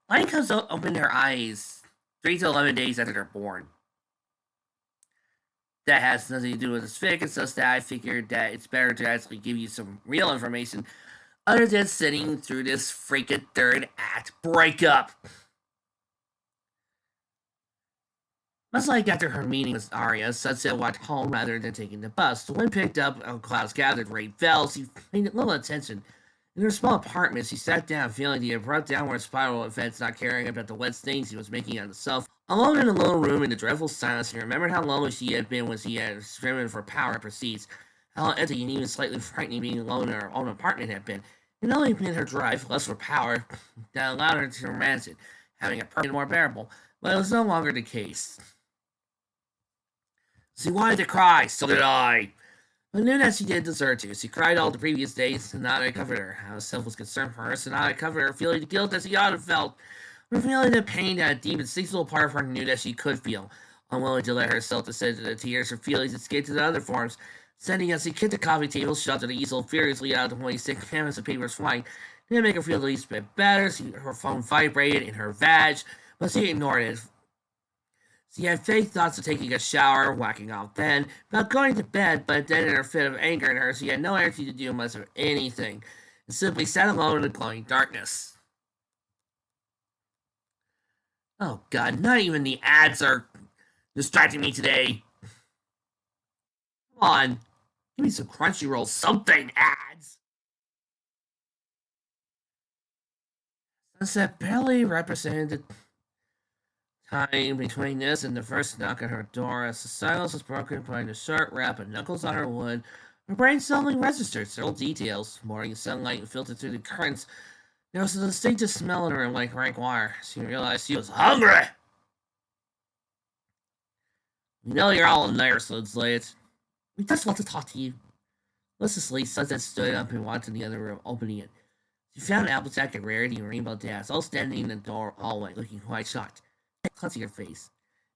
Lion comes open their eyes 3 to 11 days after they're born. That has nothing to do with this fic. It's just that I figured that it's better to actually give you some real information other than sitting through this freaking third act breakup. Much like after her meeting with Arya, Sunset walked home rather than taking the bus. The wind picked up, clouds gathered, rain fell. She paid little attention. In her small apartment, she sat down, feeling the abrupt downward spiral of events, not caring about the wet stains she was making on herself. Alone in a little room in the dreadful silence, she remembered how lonely she had been when she had striven for power and prestige. How empty and even slightly frightening being alone in her own apartment had been. It only made her drive less for power that allowed her to romance it, having it more bearable. But it was no longer the case. She wanted to cry, so did I. But knew that she didn't deserve to. She cried all the previous days. Sonata covered her. How self was concerned for her. Sonata covered her, feeling the guilt that she ought to have felt. Her feeling the pain that a deep, instinctual part of her knew that she could feel. Unwilling to let herself descend to the tears, her feelings escaped to the other forms. Sending as she kicked the coffee table, shot to the easel furiously out of the way, sick canvas of papers flying. Didn't make her feel the least bit better. Her phone vibrated in her vag, but she ignored it. She had vague thoughts of taking a shower, whacking off then, about going to bed, but then in her fit of anger in her, she had no energy to do much of anything, and simply sat alone in the glowing darkness. Oh god, not even the ads are distracting me today. Come on, give me some Crunchyroll something, ads! Sunset barely represented the time between this and the first knock at her door. As the silence was broken by the sharp rap of knuckles on her wood, her brain suddenly registered several details. Morning sunlight filtered through the curtains. There was a distinctive smell in her like rank wire. She realized she was hungry. We know you're all in there, Slade. We just want to talk to you. Listlessly, Sunset stood up and walked in the other room, opening it. She found Applejack and Rarity and Rainbow Dash all standing in the door hallway, looking quite shocked. Clutching her face.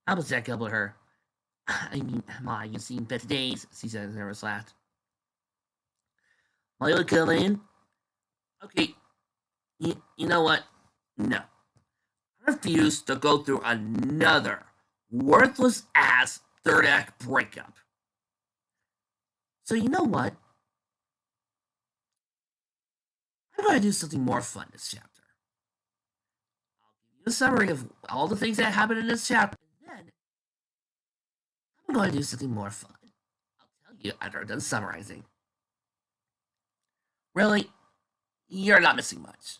Applejack elbowed her. I mean, Ma, you've seen better days, she said and nervous laughed. Want you to come in? Okay, you know what? No. I refuse to go through another worthless ass third act breakup. So you know what? I'm going to do something more fun this chapter. I'll give you a summary of all the things that happened in this chapter, and then I'm going to do something more fun. I'll tell you after I'm done summarizing. Really, you're not missing much.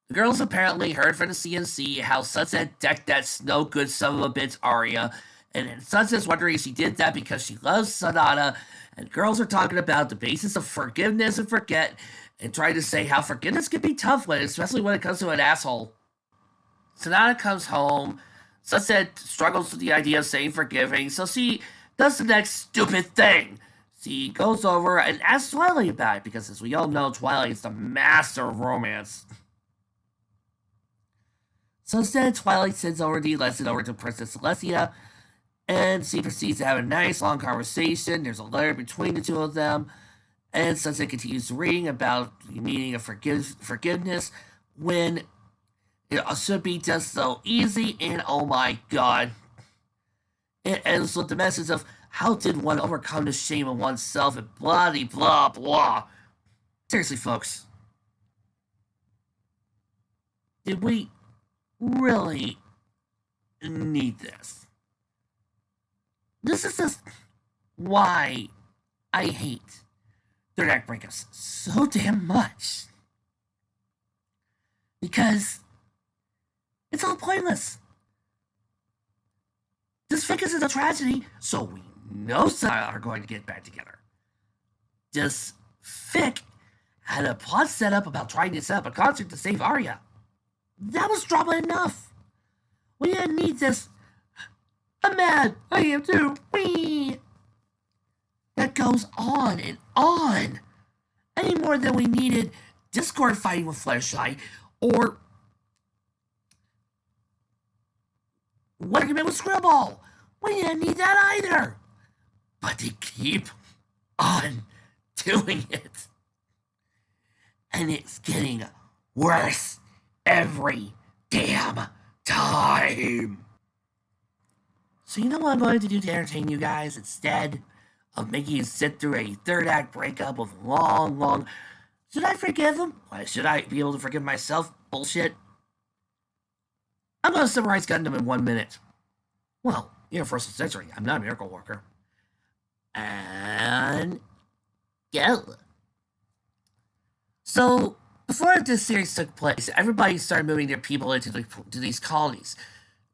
The girls apparently heard from the CNC how Sunset decked that no good son of a bitch Arya, and Sunset's wondering if she did that because she loves Sonata, and girls are talking about the basis of forgiveness and forget, and trying to say how forgiveness can be tough, especially when it comes to an asshole. Sonata comes home. Sunset struggles with the idea of saying forgiving, so she does the next stupid thing. She goes over and asks Twilight about it, because as we all know, Twilight is the master of romance. So instead, Twilight sends over the lesson over to Princess Celestia, and she proceeds to have a nice long conversation. There's a letter between the two of them, and Sunset continues reading about the meaning of forgiveness when it should be just so easy, and oh my god. It ends with the message of how did one overcome the shame of oneself and blah blah blah. Seriously, folks. Did we really need this? This is just why I hate third act breakups so damn much. Because it's all pointless. This fic is a tragedy, so we know some are going to get back together. This fic had a plot set up about trying to set up a concert to save Arya. That was drama enough. We didn't need this. I'm mad. I am too. Wee. That goes on and on. Any more than we needed Discord fighting with Fleshlight or what argument with Scribble. We didn't need that either. But they keep on doing it. And it's getting worse every damn time. So you know what I'm going to do to entertain you guys instead of making you sit through a third act breakup of long. Should I forgive him? Why should I be able to forgive myself? Bullshit. I'm going to summarize Gundam in 1 minute. Well, Universal Century. I'm not a miracle worker. And go. So, before this series took place, everybody started moving their people into these colonies.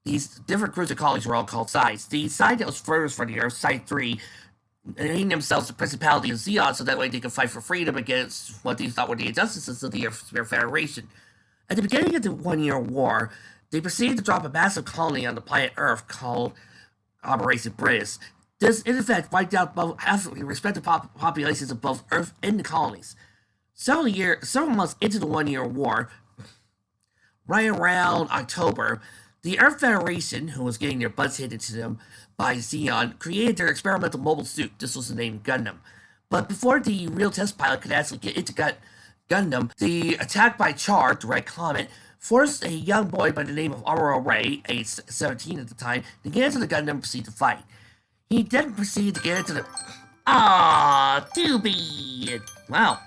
These different groups of colonies were all called sides. The side that was furthest from the Earth, Side 3, named themselves the Principality of Zeon so that way they could fight for freedom against what they thought were the injustices of the Earth Federation. At the beginning of the 1 Year War, they proceeded to drop a massive colony on the planet Earth called Operation Britus. This, in effect, wiped out half the respective populations of both Earth and the colonies. Several months into the 1 Year War, right around October, the Earth Federation, who was getting their butts handed to them by Zeon, created their experimental mobile suit. This was the name Gundam. But before the real test pilot could actually get into Gundam, the attack by Char, Direct Comet, forced a young boy by the name of Aurora Ray, aged 17 at the time, to get into the Gundam and proceed to fight. He then proceeded to get into the... too bad! Wow.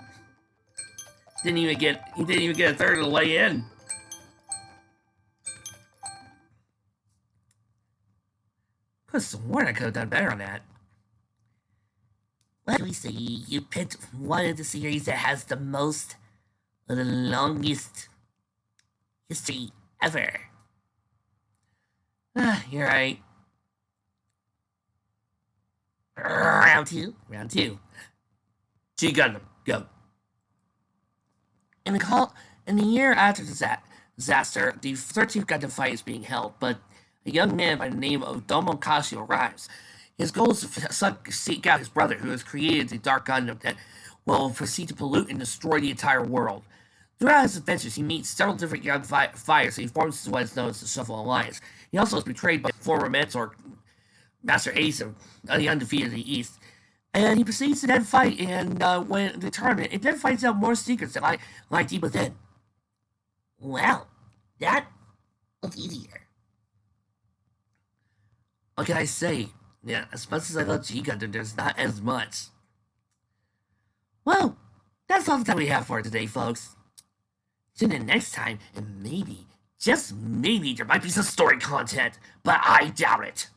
He didn't even get a third of the way in. Put some word, I could have done better on that. Let me see. You picked one of the series that has the longest history ever. You're right. Round two. G Gundam, go. In the year after the disaster, the 13th Gundam fight is being held, but a young man by the name of Domokashi arrives. His goal is to seek out his brother, who has created the Dark Gundam that will proceed to pollute and destroy the entire world. Throughout his adventures, he meets several different young fighters, and he forms what is known as the Shuffle Alliance. He also is betrayed by former mentor, Master Ace of the Undefeated in the East. And he proceeds to then fight and win the tournament. It then finds out more secrets that lie deep within. Well, that was easier. What can I say? Yeah, as much as I love G Gundam, there's not as much. Well, that's all the time we have for today, folks. Tune in next time, and maybe, just maybe, there might be some story content, but I doubt it.